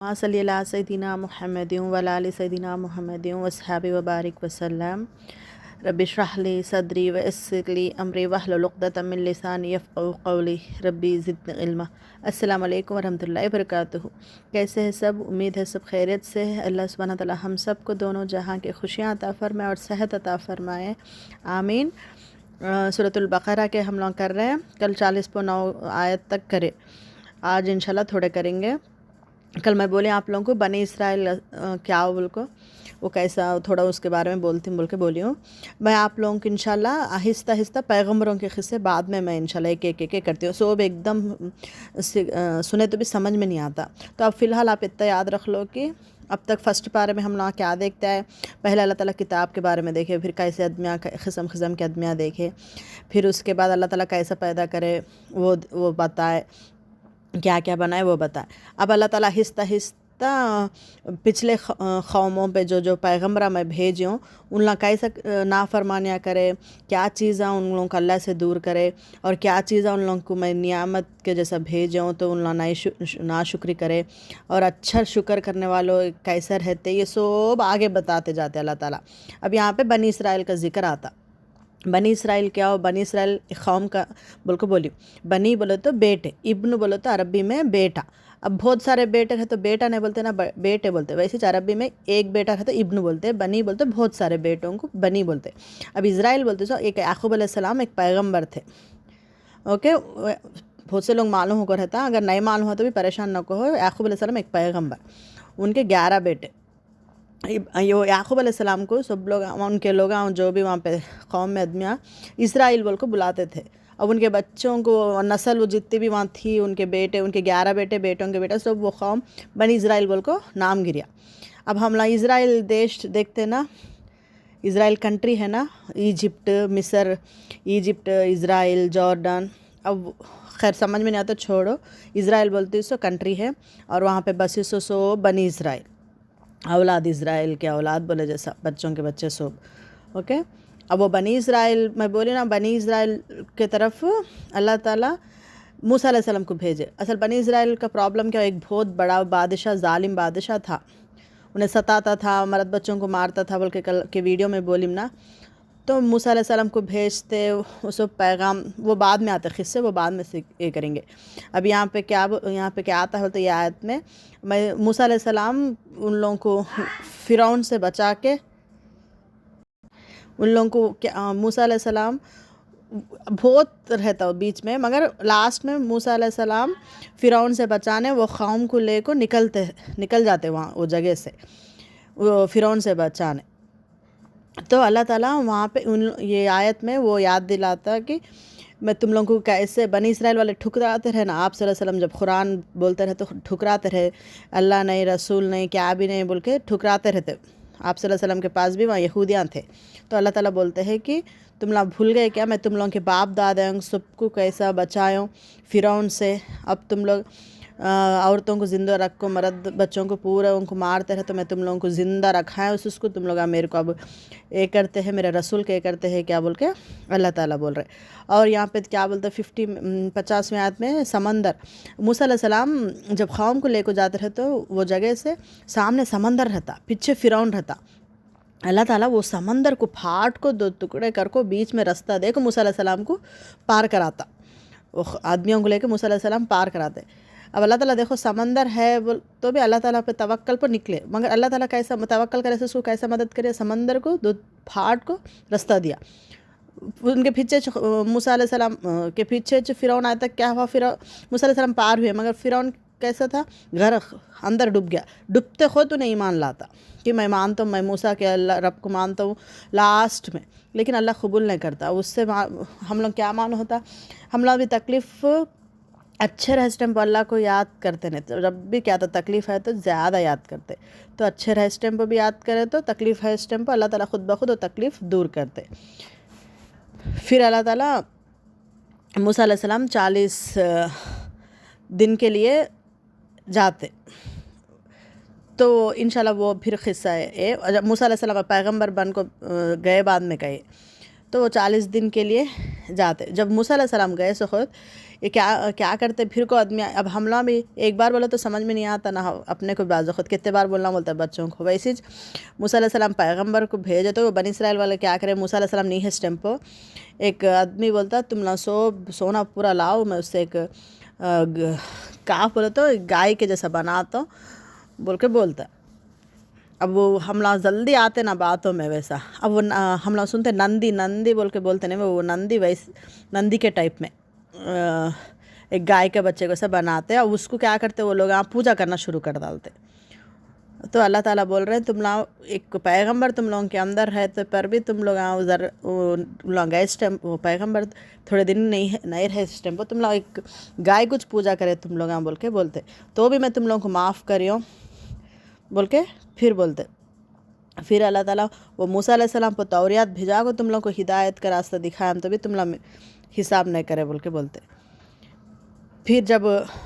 صلی اللہ سیدنا محمد وعلی آل سیدنا محمد وصحبہ وبارک وسلم۔ رب اشرح لی صدری ویسر لی امری واحلل عقدۃ من لسانی یفقہوا قولی ربی زدنی علما۔ السلام علیکم ورحمۃ اللہ وبرکاتہ۔ کیسے ہیں سب؟ امید ہے سب خیریت سے ہے۔ اللہ سبحانہ تعالیٰ ہم سب کو دونوں جہاں کے خوشیاں عطا فرمائے اور صحت عطا فرمائے، آمین۔ سورۃ البقرہ کے ہم لوگ کر رہے ہیں، کل 40.9 آیت تک کرے، آج انشاءاللہ تھوڑے کریں گے۔ کل میں بولے آپ لوگوں کو بنی اسرائیل کیا ہو بول کو، وہ کیسا، تھوڑا اس کے بارے میں بول کے بولی ہوں۔ میں آپ لوگوں کو انشاءاللہ آہستہ آہستہ پیغمبروں کے قصے بعد میں انشاءاللہ ایک کرتی ہوں، سو ایک دم سنے تو بھی سمجھ میں نہیں آتا۔ تو اب فی الحال آپ اتنا یاد رکھ لو کہ اب تک فرسٹ پارے میں ہم لوگ کیا دیکھتے ہیں، پہلے اللہ تعالیٰ کتاب کے بارے میں دیکھے، پھر کیسے ادمیاں قسم کے ادمیاں دیکھے، پھر اس کے بعد اللہ تعالیٰ کیسا پیدا کرے وہ بتائے، کیا کیا بنائے وہ بتائے۔ اب اللہ تعالیٰ آہستہ آہستہ پچھلے قوموں پہ جو پیغمبرہ میں بھیجے ہوں ان لوگ کیسا نافرمانیاں کرے، کیا چیزاں ان لوگوں کو اللہ سے دور کرے، اور کیا چیزاں ان لوگوں کو میں نعمت کے جیسا بھیجے ہوں تو ان لوگ ناشکری کرے، اور اچھا شکر کرنے والوں کیسا رہتے، یہ سب آگے بتاتے جاتے اللہ تعالیٰ۔ اب یہاں پہ بنی اسرائیل کا ذکر آتا۔ بنی اسرائیل کیا ہو؟ بنی اسرائیل ایک قوم کا بولی، بنی بولے تو بیٹے، ابن بولے تو عربی میں بیٹا۔ اب بہت سارے بیٹے ہیں تو بیٹا نہیں بولتے نا، بیٹے بولتے، ویسے عربی میں ایک بیٹا ہے تو ابن بولتے، بنی بولتے بہت سارے بیٹوں کو بنی بولتے۔ اب اسرائیل بولتے سو ایک یعقوب علیہ السلام ایک پیغمبر تھے، اوکے۔ بہت سے لوگ معلوم ہو کر رہتا، اگر نہیں معلوم ہو تو بھی پریشان نہ کہو، یعقوب علیہ السلام ایک پیغمبر، ان کے 11 بیٹے۔ یعقوب علیہ السلام کو سب لوگ ان کے لوگ جو بھی وہاں پہ قوم میں آدمیاں اسرائیل بول کو بلاتے تھے۔ اب ان کے بچوں کو نسل وہ جتنی بھی وہاں تھی، ان کے بیٹے، ان کے 11 بیٹے، بیٹوں کے بیٹے، سب وہ قوم بنی اسرائیل بول کو نام گریا۔ اب ہم لوگ اسرائیل دیش دیکھتے نا، اسرائیل کنٹری ہے نا، ایجپٹ، مصر، ایجپٹ، اسرائیل، جارڈن، اب خیر سمجھ میں نہیں آتا، چھوڑو۔ اسرائیل بولتی سو کنٹری ہے، اور وہاں پہ بسی سو بنی اسرائیل، اولاد اسرائیل کے اولاد بولے جیسا، بچوں کے بچے سب، اوکے۔ اب وہ بنی اسرائیل میں بولی نا، بنی اسرائیل کے طرف اللہ تعالیٰ موسیٰ علیہ السلام کو بھیجے۔ اصل بنی اسرائیل کا پرابلم کیا، ایک بہت بڑا بادشاہ، ظالم بادشاہ تھا، انہیں ستاتا تھا، مرد بچوں کو مارتا تھا بول کے کل کے ویڈیو میں بولیم نا۔ تو موسیٰ علیہ السلام کو بھیجتے، اس پیغام وہ بعد میں آتے، قصے وہ بعد میں یہ کریں گے۔ اب یہاں پہ کیا آتا ہے تو یہ آیت میں موسیٰ علیہ السلام ان لوگوں کو فرعون سے بچا کے، ان لوگوں کو موسیٰ علیہ السلام بہت رہتا بیچ میں، مگر لاسٹ میں موسیٰ علیہ السلام فرعون سے بچانے وہ قوم کو لے کو نکل جاتے وہاں وہ جگہ سے، وہ فرعون سے بچانے۔ تو اللہ تعالیٰ وہاں پہ یہ آیت میں وہ یاد دلاتا کہ میں تم لوگوں کو کیسے بنی اسرائیل والے ٹھکراتے رہے نا، آپ صلی اللہ علیہ وسلم جب قرآن بولتے رہے تو ٹھکراتے رہے، اللہ نہیں، رسول نہیں، کیا بھی نہیں بول کے ٹھکراتے رہتے۔ آپ صلی اللہ علیہ وسلم کے پاس بھی وہاں یہودیاں تھے، تو اللہ تعالیٰ بولتے ہیں کہ تم لوگ بھول گئے کیا، میں تم لوگوں کے باپ دادا سب کو کیسا بچاؤں فرعون سے، اب تم لوگ عورتوں کو زندہ رکھو، مرد بچوں کو پورا ان کو مارتے رہے، تو میں تم لوگوں کو زندہ رکھا ہے اس کو، تم لوگ میرے کو اب یہ کرتے ہیں، میرے رسول کے کرتے ہیں کیا بول کے اللہ تعالیٰ بول رہے۔ اور یہاں پہ کیا بولتے 50ویں آیت میں سمندر، موسیٰ علیہ السلام جب قوم کو لے کو جاتے رہے تو وہ جگہ سے سامنے سمندر رہتا، پیچھے فرعون رہتا، اللہ تعالیٰ وہ سمندر کو پھاٹ کو 2 ٹکڑے کر کو بیچ میں رستہ دے کو موسیٰ علیہ السلام کو پار کراتا، وہ آدمیوں کو لے کے موسیٰ علیہ السلام پار کراتے۔ اب اللہ تعالیٰ دیکھو سمندر ہے تو بھی اللہ تعالیٰ پہ توکل پر نکلے، مگر اللہ تعالیٰ کیسا توکل کرے اس کو کیسا مدد کرے، سمندر کو 2 پھاٹ کو رستہ دیا۔ ان کے پیچھے موسیٰ علیہ السلام کے پیچھے فرعون آیا تک کیا ہوا، موسیٰ علیہ السلام پار ہوئے، مگر فرعون کیسا تھا، غرق، اندر ڈوب گیا، ڈوبتے خود تو نہیں ایمان لاتا کہ میں مانتا ہوں، میں موسیٰ کے اللہ رب کو مانتا ہوں لاسٹ میں، لیکن اللہ قبول نہیں کرتا اس سے۔ ہم لوگ کیا معلوم ہوتا، ہم لوگ بھی تکلیف اچھے رہے ٹائم پہ اللہ کو یاد کرتے نہیں، جب بھی کیا تھا تکلیف ہے تو زیادہ یاد کرتے، تو اچھے رہے ٹائم پہ بھی یاد کرے تو تکلیف ہے اس ٹائم پہ اللہ تعالیٰ خود بخود وہ تکلیف دور کرتے۔ پھر اللہ تعالیٰ موسیٰ علیہ السلام 40 دن کے لیے جاتے، تو انشاءاللہ وہ پھر قصہ ہے۔ جب موسیٰ علیہ السلام پیغمبر بن کو گئے بعد میں کہے تو وہ 40 دن کے لیے جاتے۔ جب موسیٰ علیہ السلام گئے سو خود یہ کیا کرتے پھر کو آدمی. اب حملہ بھی ایک بار بولو تو سمجھ میں نہیں آتا نا اپنے کو بعض وقت کتنے بار بولنا بولتا ہے بچوں کو. ویسے موسیٰ علیہ السلام پیغمبر کو بھیجے تو بنی اسرائیل والے کیا کرے, موسیٰ علیہ السلام نہیں ہے اس ٹیمپو, ایک آدمی بولتا تم نا سونا پورا لاؤ, میں اس سے ایک کہاں بولے تو گائے کے جیسا بناتا ہوں بول کے بولتا. اب وہ حملہ جلدی آتے نا باتوں میں ویسا. اب وہ حملہ سنتے نندی بول کے بولتے نہیں, وہ نندی نندی کے ٹائپ میں ایک گائے کے بچے کو سب بناتے, اور اس کو کیا کرتے وہ لوگ پوجا کرنا شروع کر ڈالتے. تو اللہ تعالیٰ بول رہے ہیں تم لوگ ایک پیغمبر تم لوگوں کے اندر ہے تو پر بھی تم لوگ ادھر گئے اس ٹائم وہ پیغمبر تھوڑے دن نہیں رہے اس ٹائم پر, تم لوگ ایک گائے کچھ پوجا کرے تم لوگ بول کے بولتے, تو بھی میں تم لوگوں کو معاف کریوں بول کے پھر بولتے. پھر اللہ تعالیٰ وہ موسیٰ علیہ السلام کو توریات بھیجا کو تم لوگوں کو ہدایت کا راستہ دکھایا, تو بھی تم لوگ حساب نہیں کرے بول کے بولتے. پھر جب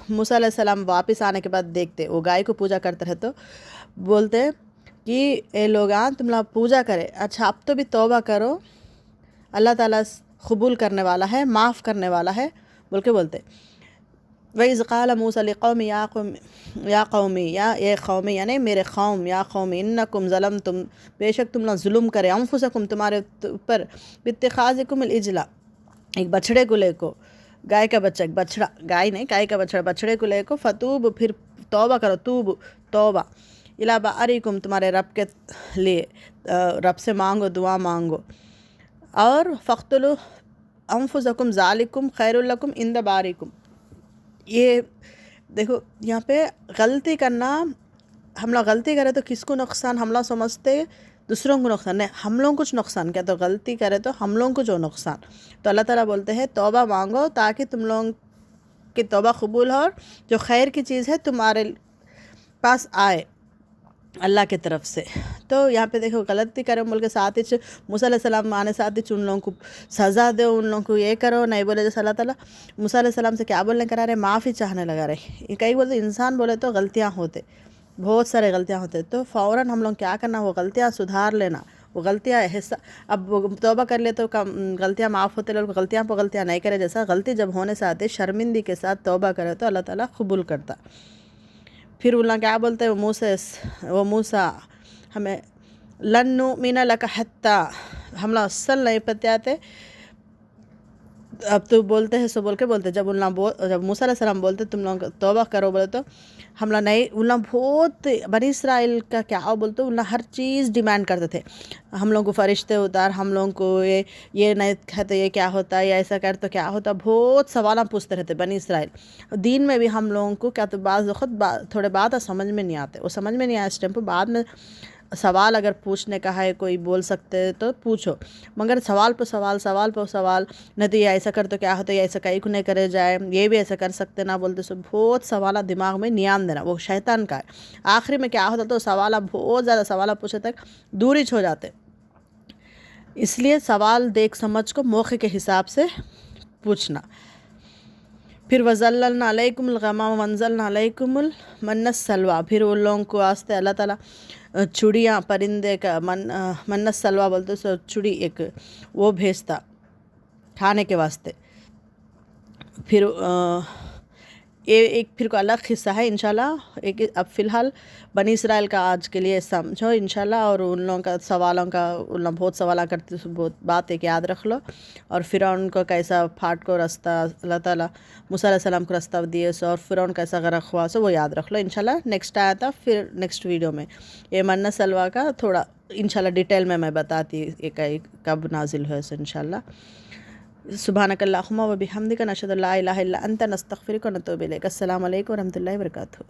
موسیٰ علیہ السلام واپس آنے کے بعد دیکھتے وہ گائے کو پوجا کرتے رہے, تو بولتے کہ اے لوگ تم لوگ پوجا کرے, اچھا اب تو بھی توبہ کرو, اللہ تعالیٰ قبول کرنے والا ہے, معاف کرنے والا ہے بول کے بولتے. وَإِذْ قَالَ مُوسَىٰ لِقَوْمِ یا قومی یا اے قومی یعنی میرے قوم, یا قومی انکم ظلمتم بے شک تم لوگ ظلم کرے, انفسکم تمہارے اوپر باتخاذکم العجل ایک بچڑے کو لے کو, گائے کا بچہ, ایک بچڑا, گائے نہیں گائے کا بچڑا, بچڑے کو لے کو, فتوب پھر توبہ کرو, توبہ الی بارئکم تمہارے رب کے لیے, رب سے مانگو, دعا مانگو, اور فقتلوا انفسکم ذالکم خیر لکم عند بارئکم. یہ دیکھو یہاں پہ غلطی کرنا, ہم لوگ غلطی کرے تو کس کو نقصان, ہم لوگ سمجھتے دوسروں کو نقصان, نہیں ہم لوگوں کچھ نقصان کیا, تو غلطی کرے تو ہم لوگوں کو جو نقصان. تو اللہ تعالیٰ بولتے ہیں توبہ مانگو تاکہ تم لوگوں کی توبہ قبول ہو, اور جو خیر کی چیز ہے تمہارے پاس آئے اللہ کی طرف سے. تو یہاں پہ دیکھو غلطی کرو بول کے ساتھ ہی موسیٰ علیہ السلام آنے ساتھ ہی ان لوگوں کو سزا دو, ان لوگوں کو یہ کرو نہیں بولے. جیسے اللہ تعالیٰ موسیٰ علیہ السلام سے کیا بولنے کرا رہے, معافی چاہنے لگا رہے. کئی بولتے انسان بولے تو غلطیاں ہوتے, بہت سارے غلطیاں ہوتے, تو فوراً ہم لوگ کیا کرنا, وہ غلطیاں سدھار لینا, وہ غلطیاں اب توبہ کر لے تو غلطیاں معاف ہوتے, لوگ غلطیاں پہ غلطیاں نہیں کرے. جیسا غلطی جب ہونے سے آتے شرمندگی کے ساتھ توبہ کرے تو اللہ تعالیٰ قبول کرتا. پھر اللہ کیا بولتے ہیں, وہ موسیٰ ہمیں لن نؤمن لک حتی, ہم لوگ اصل نہیں پتے آتے, اب تو بولتے ہیں سو بول کے بولتے. جب موسیٰ علیہ السلام بولتے تم لوگ توبہ کرو بولے تو ہم لوگ نہیں, ان لوگ بہت بنی اسرائیل کا کیا بولتے, ان لوگ ہر چیز ڈیمانڈ کرتے تھے. ہم لوگوں کو فرشتے اتار, ہم لوگوں کو یہ نہیں کہتے یہ کیا ہوتا ہے, یا ایسا کر تو کیا ہوتا, بہت سوالیں پوچھتے رہتے بنی اسرائیل. دین میں بھی ہم لوگوں کو کیا تو بعض وقت تھوڑے بات سمجھ میں نہیں آتے, وہ سمجھ میں نہیں آیا اس ٹائم پہ. بعد میں سوال اگر پوچھنے کا ہے کوئی بول سکتے تو پوچھو, مگر سوال پہ سوال نہیں تو یہ ایسا کر تو کیا ہوتا ہے, یہ ایسا کہیں کو نہیں کرے جائے, یہ بھی ایسا کر سکتے نہ بولتے. سو بہت سوالات دماغ میں نیام دینا, وہ شیطان کا ہے. آخری میں کیا ہوتا تو سوالات بہت زیادہ سوالات پوچھے تک دور ہی ہو جاتے. اس لیے سوال دیکھ سمجھ کو موقع کے حساب سے پوچھنا. پھر وَظَلَّلْنَا عَلَيْكُمُ الْغَمَامَ وَأَنزَلْنَا عَلَيْكُمُ الْمَنَّ وَالسَّلْوَىٰ, پھر ان لوگوں کو واسطے اللہ تعالیٰ چڑیاں پرندے کا من السلویٰ بولتے, سو چڑی ایک وہ بھیجتا کھانے کے واسطے. پھر یہ ایک پھر کو الگ قصہ ہے انشاءاللہ. ایک اب فی الحال بنی اسرائیل کا آج کے لیے سمجھو انشاءاللہ, اور ان لوگوں کا سوالوں کا ان لوگ بہت سوالہ کرتے, بہت بات ایک یاد رکھ لو. اور فرعون کو کیسا پھاٹ کو راستہ اللہ تعالیٰ موسیٰ علیہ السلام کو راستہ دیے سو, اور فرعون کیسا غرق ہوا سو, وہ یاد رکھ لو انشاءاللہ. نیکسٹ آیا تھا پھر نیکسٹ ویڈیو میں یہ من سلوا کا تھوڑا انشاءاللہ ڈیٹیل میں بتاتی یہ کب نازل ہوئے سو انشاءاللہ. سبحانک اللہم و بحمدک نشہد لا الہ الا انت نستغفرک و نتوب الیک. السلام علیکم و رحمۃ اللہ وبرکاتہ.